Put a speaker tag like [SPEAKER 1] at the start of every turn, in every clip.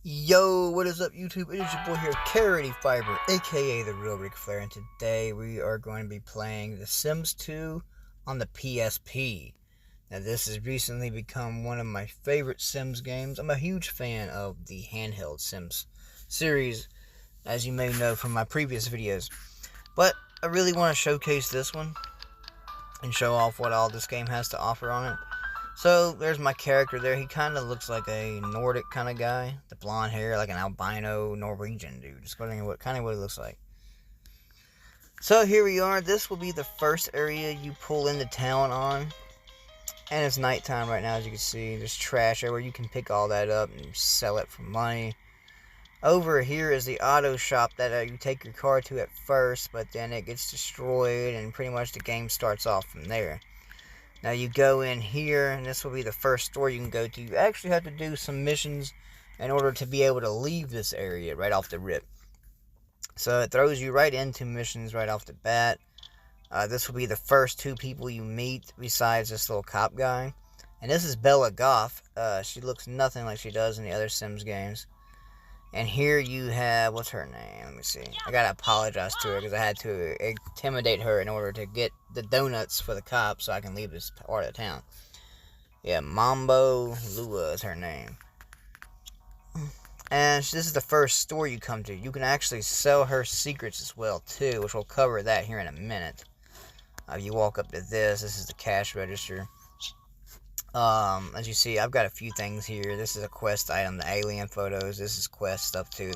[SPEAKER 1] Yo, what is up, YouTube? It is your boy here, Carrot Fiber, aka the Real Ric Flair, and today we are going to be playing The Sims 2 on the PSP. Now, this has recently become one of my favorite Sims games. I'm a huge fan of the handheld Sims series, as you may know from my previous videos. But I really want to showcase this one and show off what all this game has to offer on it. So, there's my character there. He kind of looks like a Nordic kind of guy. The blonde hair, like an albino Norwegian dude. Just kind of what he looks like. So, here we are. This will be the first area you pull into town on. And it's nighttime right now, as you can see. There's trash everywhere. You can pick all that up and sell it for money. Over here is the auto shop that you take your car to at first, but then it gets destroyed, and pretty much the game starts off from there. Now you go in here, and this will be the first store you can go to. You actually have to do some missions in order to be able to leave this area right off the rip. So it throws you right into missions right off the bat. This will be the first two people you meet besides this little cop guy. And this is Bella Goth. She looks nothing like she does in the other Sims games. And here you have, what's her name? Let me see. I gotta apologize to her because I had to intimidate her in order to get the donuts for the cops so I can leave this part of the town. Yeah, Mambo Lua is her name. And this is the first store you come to. You can actually sell her secrets as well, too, which we'll cover that here in a minute. You walk up to this. This is the cash register. As you see, I've got a few things here. This is a quest item, the alien photos. This is quest stuff too,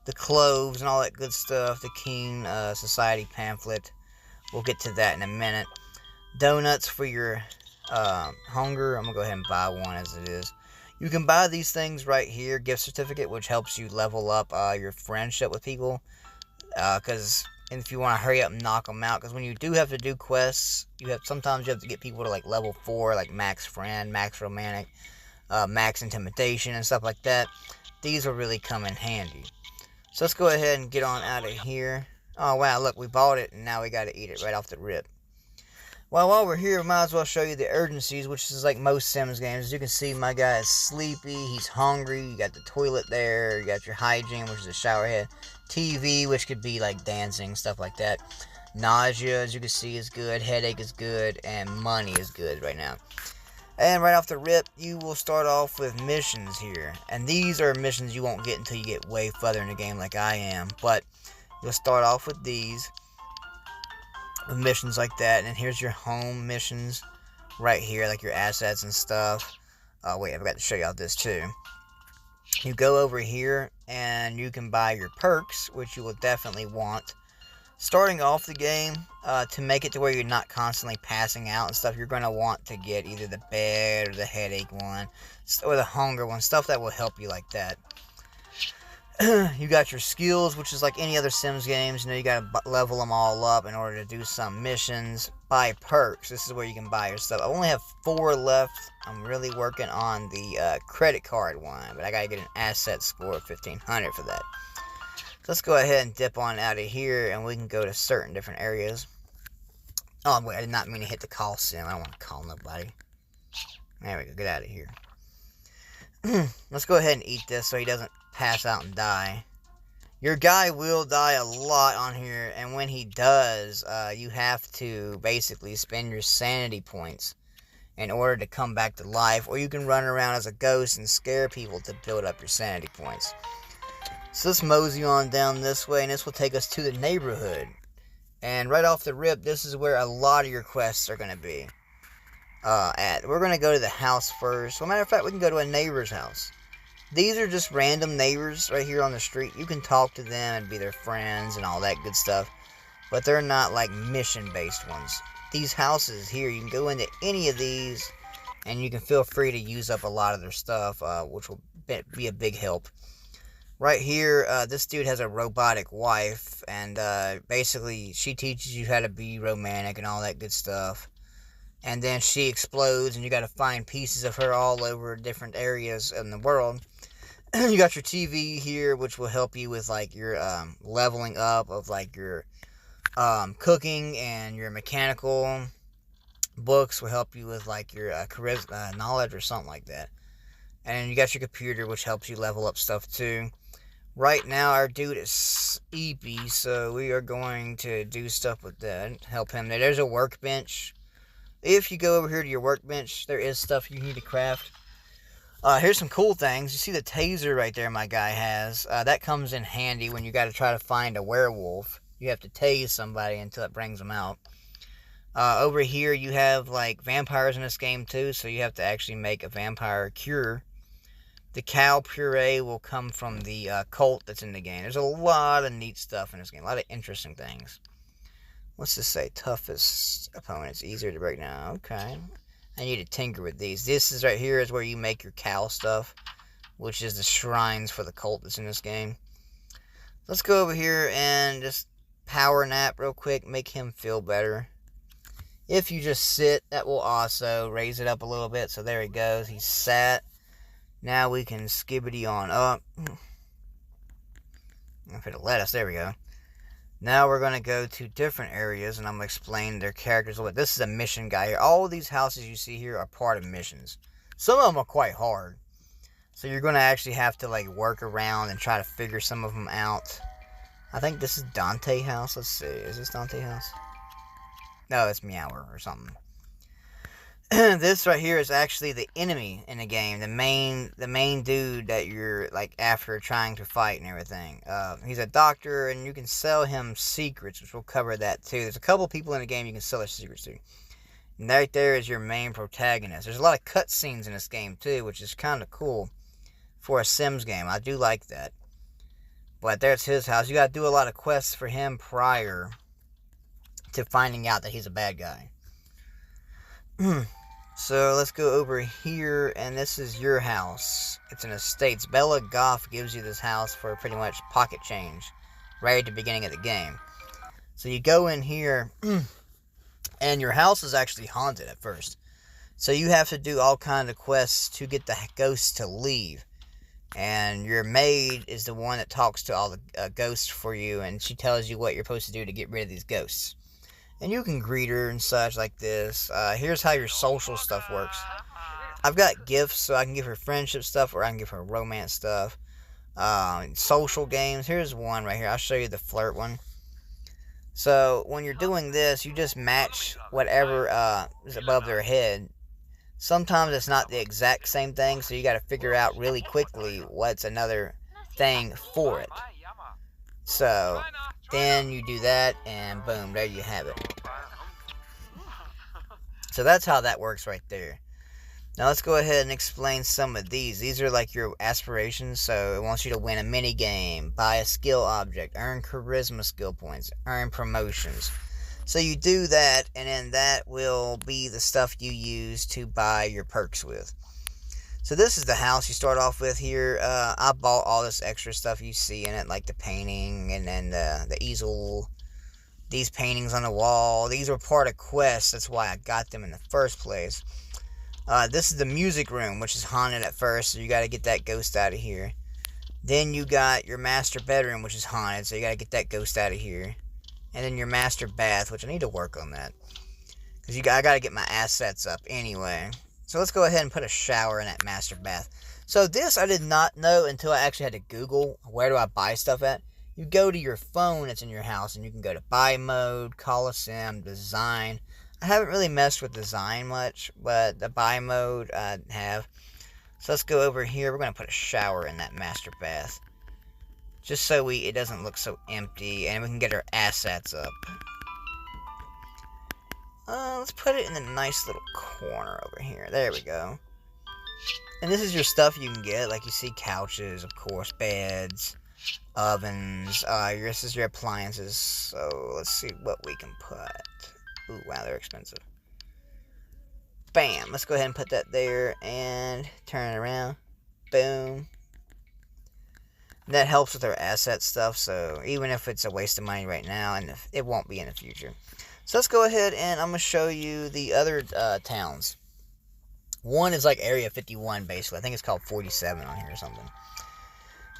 [SPEAKER 1] the cloves and all that good stuff. The King Society pamphlet. We'll get to that in a minute. Donuts for your hunger. I'm gonna go ahead and buy one as it is. You can buy these things right here. Gift certificate, which helps you level up your friendship with people. And if you want to hurry up and knock them out, because when you do have to do quests, sometimes you have to get people to like level 4, like max friend, max romantic, max intimidation, and stuff like that. These will really come in handy. So let's go ahead and get on out of here. Oh wow, look, we bought it and now we got to eat it right off the rip. Well, while we're here, we might as well show you the urgencies, which is like most Sims games. As you can see, my guy is sleepy, he's hungry, you got the toilet there, you got your hygiene, which is a shower head, TV, which could be like dancing, stuff like that. Nausea, as you can see, is good, headache is good, and money is good right now. And right off the rip, you will start off with missions here. And these are missions you won't get until you get way further in the game like I am. But you'll start off with these. With missions like that, and here's your home missions right here, like your assets and stuff. Wait, I forgot to show y'all this too. You go over here and you can buy your perks, which you will definitely want. Starting off the game, to make it to where you're not constantly passing out and stuff, you're going to want to get either the bed or the headache one, or the hunger one, stuff that will help you like that. You got your skills, which is like any other Sims games. You know, you got to level them all up in order to do some missions. Buy perks. This is where you can buy your stuff. I only have 4 left. I'm really working on the credit card one, but I got to get an asset score of 1500 for that. So let's go ahead and dip on out of here, and we can go to certain different areas. Oh, wait, I did not mean to hit the call sim. I don't want to call nobody. There we go. Get out of here. Let's go ahead and eat this so he doesn't pass out and die. Your guy will die a lot on here, and when he does, you have to basically spend your sanity points in order to come back to life, or you can run around as a ghost and scare people to build up your sanity points. So let's mosey on down this way, and this will take us to the neighborhood. And right off the rip, this is where a lot of your quests are going to be at. We're going to go to the house first. Well, matter of fact, we can go to a neighbor's house. These are just random neighbors right here on the street. You can talk to them and be their friends and all that good stuff, but they're not like mission-based ones. These houses here, you can go into any of these, and you can feel free to use up a lot of their stuff, which will be a big help. Right here, this dude has a robotic wife, and basically she teaches you how to be romantic and all that good stuff. And then she explodes, and you got to find pieces of her all over different areas in the world. You got your TV here, which will help you with like your leveling up of like your cooking, and your mechanical books will help you with like your charisma, knowledge or something like that. And you got your computer, which helps you level up stuff too. Right now, our dude is sleepy, so we are going to do stuff with that. Help him there. There's a workbench. If you go over here to your workbench, there is stuff you need to craft. Here's some cool things. You see the taser right there my guy has. That comes in handy when you got to try to find a werewolf. You have to tase somebody until it brings them out. Over here, you have like vampires in this game too, so you have to actually make a vampire cure. The cow puree will come from the cult that's in the game. There's a lot of neat stuff in this game. A lot of interesting things. What's this say? Toughest opponents. Easier to break down. Okay. I need to tinker with these. This is right here is where you make your cow stuff, which is the shrines for the cult that's in this game. Let's go over here and just power nap real quick. Make him feel better. If you just sit, that will also raise it up a little bit. So there he goes. He's sat. Now we can skibbity on up. If it'll let us, there we go. Now we're going to go to different areas, and I'm going to explain their characters a little bit. This is a mission guy here. All of these houses you see here are part of missions. Some of them are quite hard. So you're going to actually have to like work around and try to figure some of them out. I think this is Dante house. Let's see. Is this Dante house? No, it's Meower or something. This right here is actually the enemy in the game, the main dude that you're like after trying to fight and everything. He's a doctor, and you can sell him secrets, which will cover that too. There's a couple people in the game you can sell their secrets to. And right there is your main protagonist. There's a lot of cutscenes in this game too, which is kind of cool for a Sims game. I do like that. But there's his house. You got to do a lot of quests for him prior to finding out that he's a bad guy. So let's go over here, and this is your house. It's an estates. Bella Goth gives you this house for pretty much pocket change right at the beginning of the game. So you go in here, and your house is actually haunted at first. So you have to do all kinds of quests to get the ghosts to leave. And your maid is the one that talks to all the ghosts for you, and she tells you what you're supposed to do to get rid of these ghosts. And you can greet her and such like this. Here's how your social stuff works. I've got gifts, so I can give her friendship stuff, or I can give her romance stuff. Social games. Here's one right here. I'll show you the flirt one. So when you're doing this, you just match whatever is above their head. Sometimes it's not the exact same thing, so you got to figure out really quickly what's another thing for it. So then you do that, and boom, there you have it. So that's how that works right there. Now let's go ahead and explain some of these. These are like your aspirations. So it wants you to win a mini game, buy a skill object, earn charisma skill points, earn promotions. So you do that, and then that will be the stuff you use to buy your perks with. So this is the house you start off with here. I bought all this extra stuff you see in it, like the painting and then the easel. These paintings on the wall. These were part of quests. That's why I got them in the first place. This is the music room, which is haunted at first, so you got to get that ghost out of here. Then you got your master bedroom, which is haunted, so you got to get that ghost out of here. And then your master bath, which I need to work on that, because I got to get my assets up anyway. So let's go ahead and put a shower in that master bath. So this I did not know until I actually had to Google, where do I buy stuff at? You go to your phone that's in your house, and you can go to buy mode, Coliseum, design. I haven't really messed with design much, but the buy mode I have. So let's go over here. We're going to put a shower in that master bath, just so it doesn't look so empty, and we can get our assets up. Let's put it in the nice little corner over here. There we go. And this is your stuff you can get. Like you see couches, of course, beds, ovens. This is your appliances. So let's see what we can put. Ooh, wow, they're expensive. Bam. Let's go ahead and put that there and turn it around. Boom. And that helps with our asset stuff. So even if it's a waste of money right now, and it won't be in the future. So let's go ahead and I'm going to show you the other towns. One is like Area 51, basically. I think it's called 47 on here or something.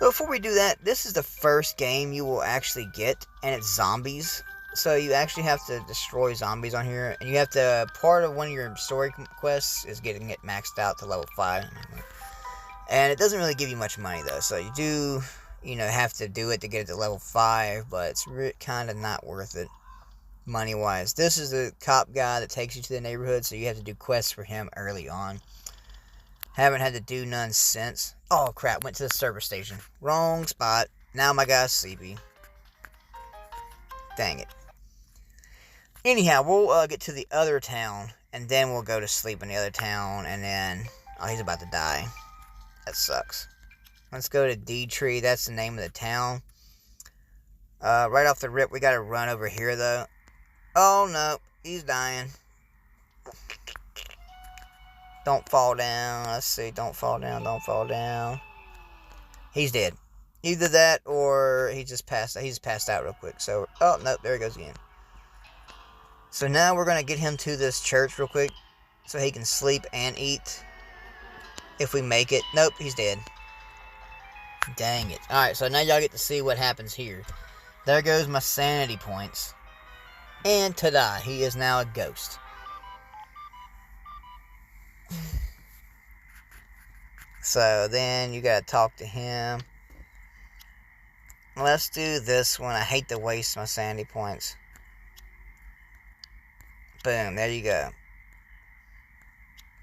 [SPEAKER 1] So before we do that, this is the first game you will actually get, and it's zombies. So you actually have to destroy zombies on here. And you have to, part of one of your story quests is getting it maxed out to level 5. And it doesn't really give you much money, though. So you do, have to do it to get it to level 5. But it's kind of not worth it money-wise. This is the cop guy that takes you to the neighborhood. So you have to do quests for him early on. Haven't had to do none since. Oh, crap. Went to the service station. Wrong spot. Now my guy's sleepy. Dang it. Anyhow, we'll get to the other town, and then we'll go to sleep in the other town, and then... Oh, he's about to die. That sucks. Let's go to D-Tree. That's the name of the town. Right off the rip, we gotta run over here, though. Oh, no. He's dying. Don't fall down. Let's see. Don't fall down. Don't fall down. He's dead. Either that or he just passed out. He just passed out real quick. So, oh, no. There he goes again. So now we're going to get him to this church real quick so he can sleep and eat. If we make it. Nope, he's dead. Dang it. Alright, so now y'all get to see what happens here. There goes my sanity points. And ta-da, he is now a ghost. So then you gotta talk to him. Let's do this one. I hate to waste my sanity points. Boom, there you go.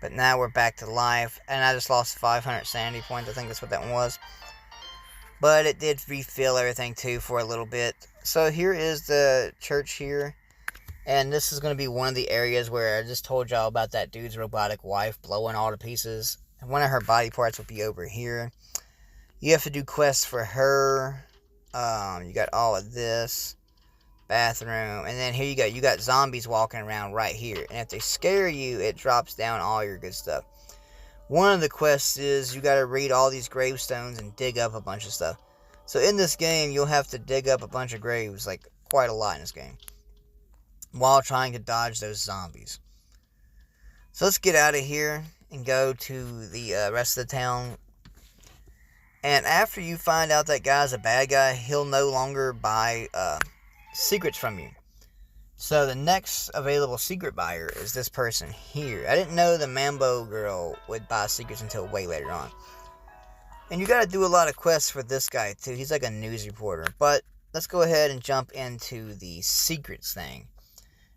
[SPEAKER 1] But now we're back to life. And I just lost 500 sanity points. I think that's what that one was. But it did refill everything too for a little bit. So here is the church here. And this is going to be one of the areas where I just told y'all about that dude's robotic wife blowing all to pieces. And one of her body parts will be over here. You have to do quests for her. You got all of this. Bathroom. And then here you go. You got zombies walking around right here. And if they scare you, it drops down all your good stuff. One of the quests is you got to read all these gravestones and dig up a bunch of stuff. So in this game, you'll have to dig up a bunch of graves. Like, quite a lot in this game. While trying to dodge those zombies. So let's get out of here and go to the rest of the town. And after you find out that guy's a bad guy, he'll no longer buy secrets from you. So the next available secret buyer is this person here. I didn't know the Mambo girl would buy secrets until way later on. And you gotta do a lot of quests for this guy too. He's like a news reporter. But let's go ahead and jump into the secrets thing.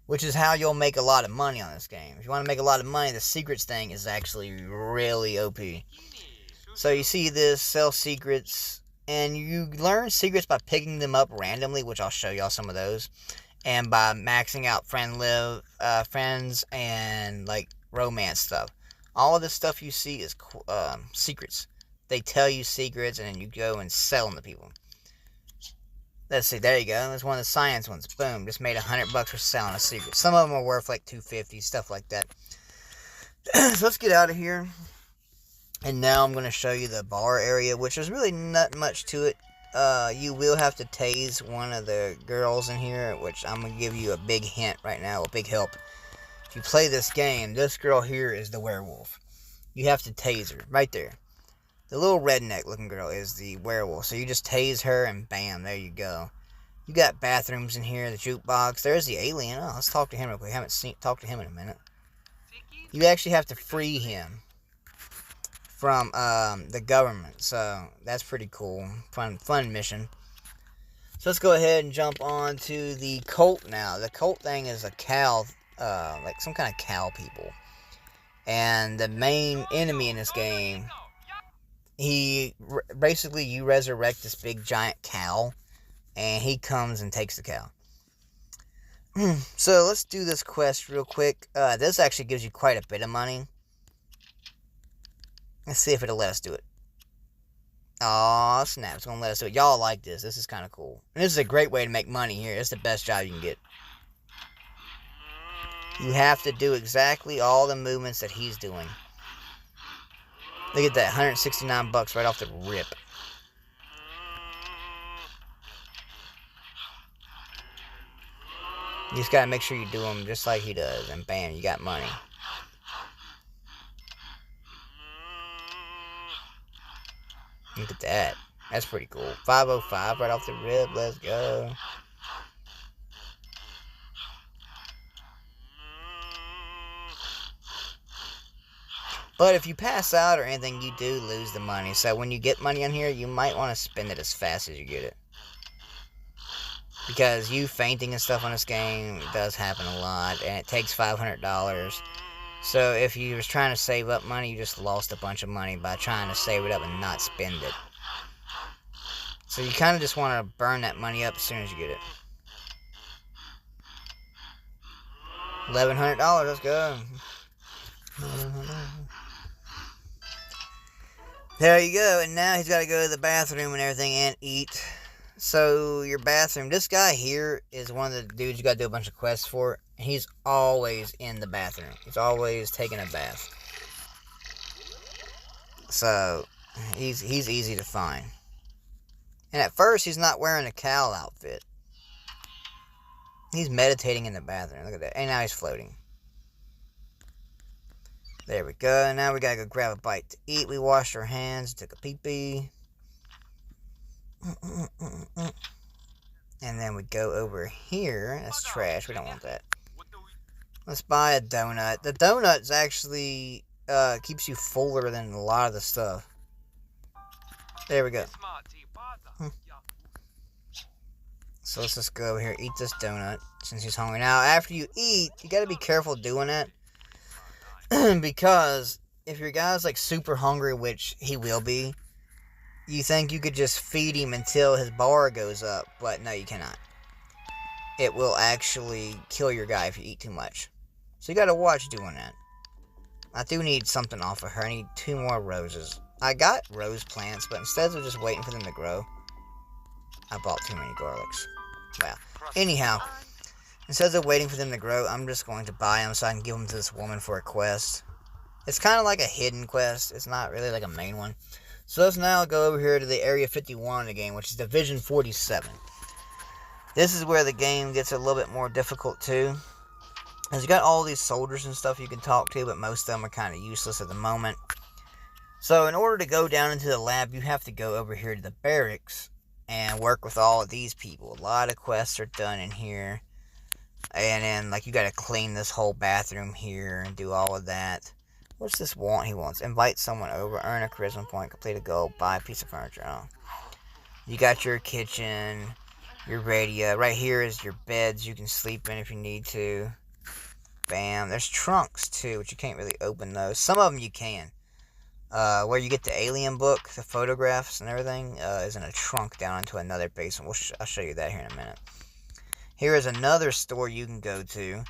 [SPEAKER 1] Which is how you'll make a lot of money on this game. If you want to make a lot of money, the secrets thing is actually really OP. So you see this, sell secrets, and you learn secrets by picking them up randomly, which I'll show y'all some of those. And by maxing out friends and like romance stuff. All of this stuff you see is secrets. They tell you secrets and then you go and sell them to people. Let's see, there you go. That's one of the science ones. Boom, just made $100 for selling a secret. Some of them are worth like $250, stuff like that. So let's get out of here. And now I'm going to show you the bar area, which is really not much to it. You will have to tase one of the girls in here, which I'm going to give you a big hint right now, a big help. If you play this game, this girl here is the werewolf. You have to tase her, right there. The little redneck looking girl is the werewolf. So you just tase her and bam, there you go. You got bathrooms in here, the jukebox. There's the alien. Oh, let's talk to him real quick. I haven't talked to him in a minute. You actually have to free him from the government. So that's pretty cool. Fun mission. So let's go ahead and jump on to the cult now. The cult thing is a cow, like some kind of cow people. And the main enemy in this game... basically, you resurrect this big giant cow, and he comes and takes the cow. So, let's do this quest real quick. This actually gives you quite a bit of money. Let's see if it'll let us do it. Aw, snap, it's gonna let us do it. Y'all like this. This is kind of cool. And this is a great way to make money here. It's the best job you can get. You have to do exactly all the movements that he's doing. Look at that, $169 right off the rip. You just gotta make sure you do them just like he does, and bam, you got money. Look at that. That's pretty cool. 505 right off the rip. Let's go. But if you pass out or anything, you do lose the money. So when you get money on here, you might want to spend it as fast as you get it. Because you fainting and stuff on this game does happen a lot, and it takes $500. So if you was trying to save up money, you just lost a bunch of money by trying to save it up and not spend it. So you kind of just want to burn that money up as soon as you get it. $1,100, let's go. There you go, and now he's got to go to the bathroom and everything and eat. So your bathroom, this guy here is one of the dudes you got to do a bunch of quests for. He's always in the bathroom. He's always taking a bath. So he's easy to find. And at first he's not wearing a cowl outfit. He's meditating in the bathroom. Look at that. And now he's floating. There we go. Now we gotta go grab a bite to eat. We washed our hands, took a pee-pee. And then we go over here. That's trash. We don't want that. Let's buy a donut. The donut's actually keeps you fuller than a lot of the stuff. There we go. So let's just go over here, eat this donut since he's hungry. Now, after you eat, you gotta be careful doing that. Because if your guy's like super hungry, which he will be, you think you could just feed him until his bar goes up, but no, you cannot. It will actually kill your guy if you eat too much. So you gotta watch doing that. I do need something off of her. I need 2 more roses. I got rose plants, but instead of just waiting for them to grow, I bought too many garlics. Wow. Anyhow, instead of waiting for them to grow, I'm just going to buy them so I can give them to this woman for a quest. It's kind of like a hidden quest. It's not really like a main one. So let's now go over here to the Area 51 of the game, which is Division 47. This is where the game gets a little bit more difficult too. As you got all these soldiers and stuff you can talk to, but most of them are kind of useless at the moment. So in order to go down into the lab, you have to go over here to the barracks and work with all of these people. A lot of quests are done in here. And then, like, you gotta clean this whole bathroom here and do all of that. What's this want? He wants invite someone over, earn a charisma point, complete a goal, buy a piece of furniture. Oh. You got your kitchen, your radio. Right here is your beds you can sleep in if you need to. Bam. There's trunks, too, which you can't really open those. Some of them you can. Where you get the alien book, the photographs and everything, is in a trunk down into another basement. I'll show you that here in a minute. Here is another store you can go to.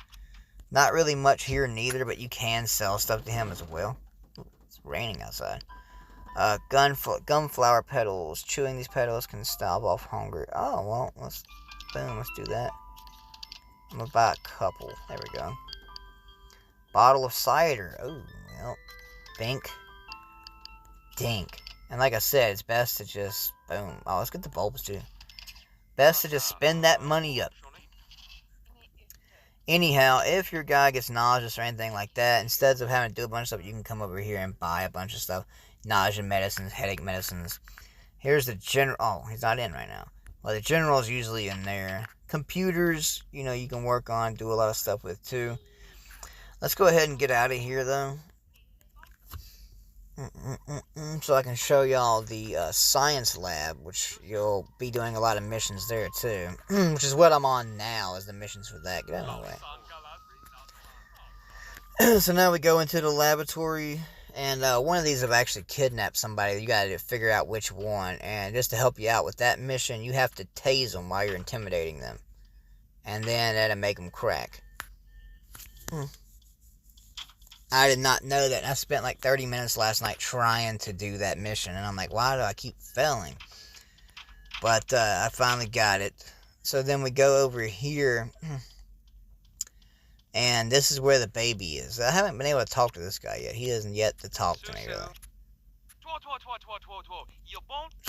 [SPEAKER 1] Not really much here neither, but you can sell stuff to him as well. It's raining outside. Gunflower petals. Chewing these petals can stave off hunger. Oh, well, let's do that. I'm gonna buy a couple. There we go. Bottle of cider. Oh, well. Bink. Dink. And like I said, it's best to just, boom. Oh, let's get the bulbs too. Best to just spend that money up. Anyhow, if your guy gets nauseous or anything like that, instead of having to do a bunch of stuff, you can come over here and buy a bunch of stuff. Nausea medicines, headache medicines. Here's the general. Oh, he's not in right now. Well, the general's usually in there. Computers, you know, you can work on, do a lot of stuff with too. Let's go ahead and get out of here, though. So I can show y'all the science lab, which you'll be doing a lot of missions there too. Which is what I'm on now, is the missions for that. Get out of my way. So now we go into the laboratory, and one of these have actually kidnapped somebody. You gotta figure out which one, and just to help you out with that mission, you have to tase them while you're intimidating them. And then that'll make them crack. I did not know that. I spent like 30 minutes last night trying to do that mission. And I'm like, why do I keep failing? But I finally got it. So then we go over here. And this is where the baby is. I haven't been able to talk to this guy yet. He hasn't yet to talk to me, really.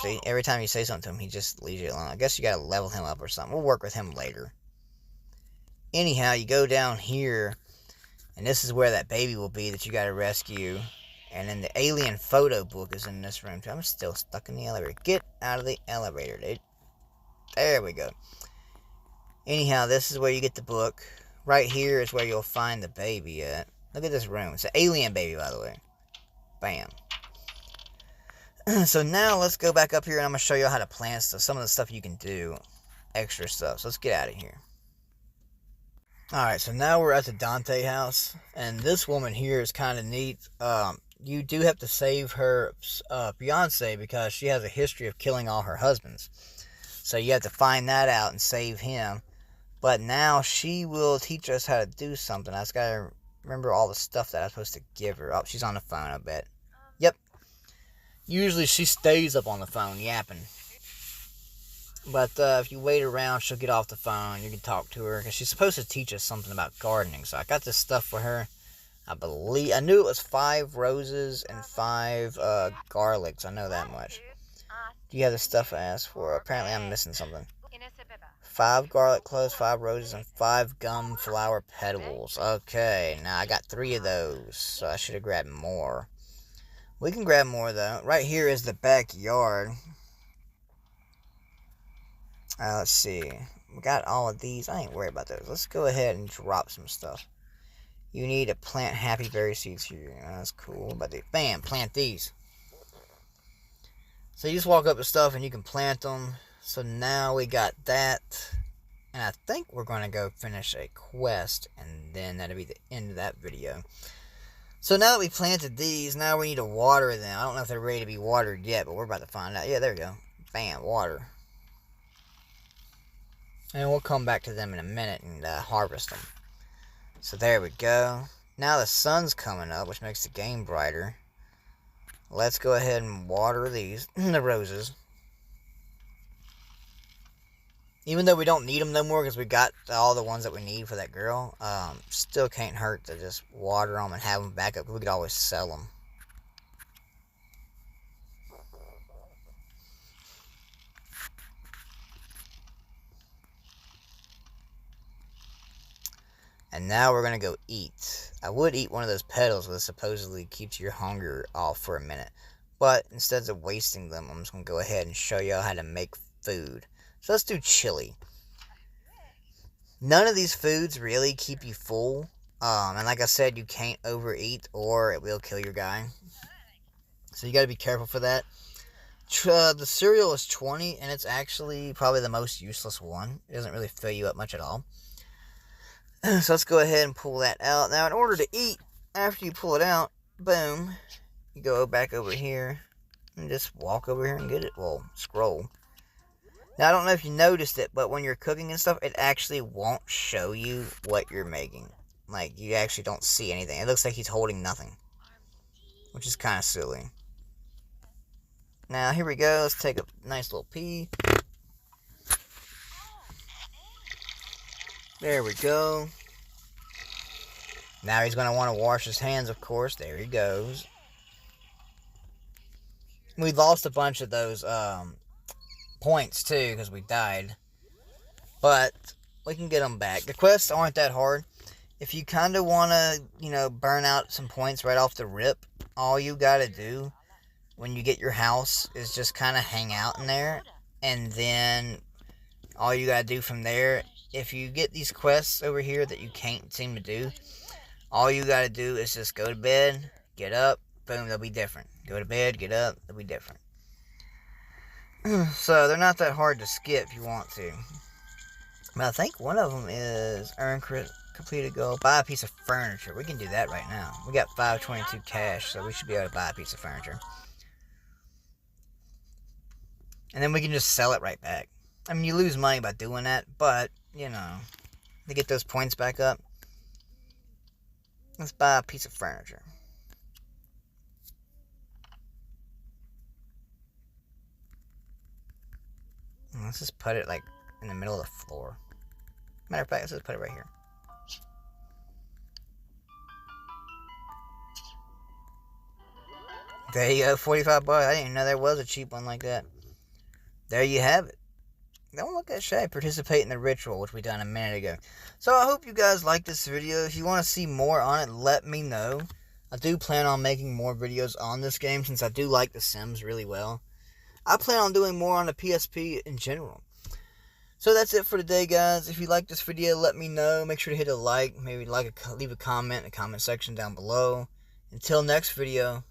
[SPEAKER 1] See, every time you say something to him, he just leaves you alone. I guess you gotta level him up or something. We'll work with him later. Anyhow, you go down here. And this is where that baby will be that you gotta rescue. And then the alien photo book is in this room too. I'm still stuck in the elevator. Get out of the elevator, dude. There we go. Anyhow, this is where you get the book. Right here is where you'll find the baby at. Look at this room. It's an alien baby, by the way. Bam. So now let's go back up here and I'm going to show you how to plant stuff. Some of the stuff you can do. Extra stuff. So let's get out of here. Alright, so now we're at the Dante house. And this woman here is kind of neat. You do have to save her fiance because she has a history of killing all her husbands. So you have to find that out and save him. But now she will teach us how to do something. I just got to remember all the stuff that I'm supposed to give her. Oh, she's on the phone, I bet. Yep. Usually she stays up on the phone yapping. But if you wait around, she'll get off the phone. You can talk to her because she's supposed to teach us something about gardening. So I got this stuff for her. I knew it was 5 roses and 5 garlics. I know that much. Do you have the stuff I asked for? Apparently I'm missing something. 5 garlic cloves, 5 roses, and 5 gum flower petals. Okay, now I got 3 of those, so I should have grabbed more. We can grab more, though. Right here is the backyard. Let's see. We got all of these. I ain't worried about those. Let's go ahead and drop some stuff. You need to plant happy berry seeds here. That's cool. But bam, plant these. So you just walk up to stuff and you can plant them. So now we got that. And I think we're going to go finish a quest. And then that'll be the end of that video. So now that we planted these, now we need to water them. I don't know if they're ready to be watered yet, but we're about to find out. Yeah, there we go. Bam, water. And we'll come back to them in a minute and harvest them. So there we go. Now the sun's coming up, which makes the game brighter. Let's go ahead and water these, the roses. Even though we don't need them no more because we got all the ones that we need for that girl, still can't hurt to just water them and have them back up. We could always sell them. And now we're going to go eat. I would eat one of those petals that supposedly keeps your hunger off for a minute. But instead of wasting them, I'm just going to go ahead and show y'all how to make food. So let's do chili. None of these foods really keep you full. And like I said, you can't overeat or it will kill your guy. So you got to be careful for that. The cereal is 20 and it's actually probably the most useless one. It doesn't really fill you up much at all. So let's go ahead and pull that out. Now in order to eat, after you pull it out, boom, you go back over here and just walk over here and get it. Well, scroll. Now I don't know if you noticed it, but when you're cooking and stuff, it actually won't show you what you're making. Like, you actually don't see anything. It looks like he's holding nothing, which is kind of silly. Now here we go. Let's take a nice little pee. There we go. Now he's going to want to wash his hands, of course. There he goes. We lost a bunch of those points, too, because we died. But we can get them back. The quests aren't that hard. If you kind of want to, burn out some points right off the rip, all you got to do when you get your house is just kind of hang out in there. And then all you got to do from there, if you get these quests over here that you can't seem to do, all you got to do is just go to bed, get up, boom, they'll be different. Go to bed, get up, they'll be different. So they're not that hard to skip if you want to. But I think one of them is earn completed goal, buy a piece of furniture. We can do that right now. We got 522 cash, so we should be able to buy a piece of furniture. And then we can just sell it right back. I mean, you lose money by doing that, but, to get those points back up, let's buy a piece of furniture. And let's just put it, in the middle of the floor. Matter of fact, let's just put it right here. There you go, 45 bucks. I didn't even know there was a cheap one like that. There you have it. Don't look that shy. Participate in the ritual, which we done a minute ago. So I hope you guys like this video. If you want to see more on it, let me know. I do plan on making more videos on this game since I do like The Sims really well. I plan on doing more on the PSP in general. So that's it for today, guys. If you like this video, let me know. Make sure to hit a like. Maybe leave a comment in the comment section down below. Until next video,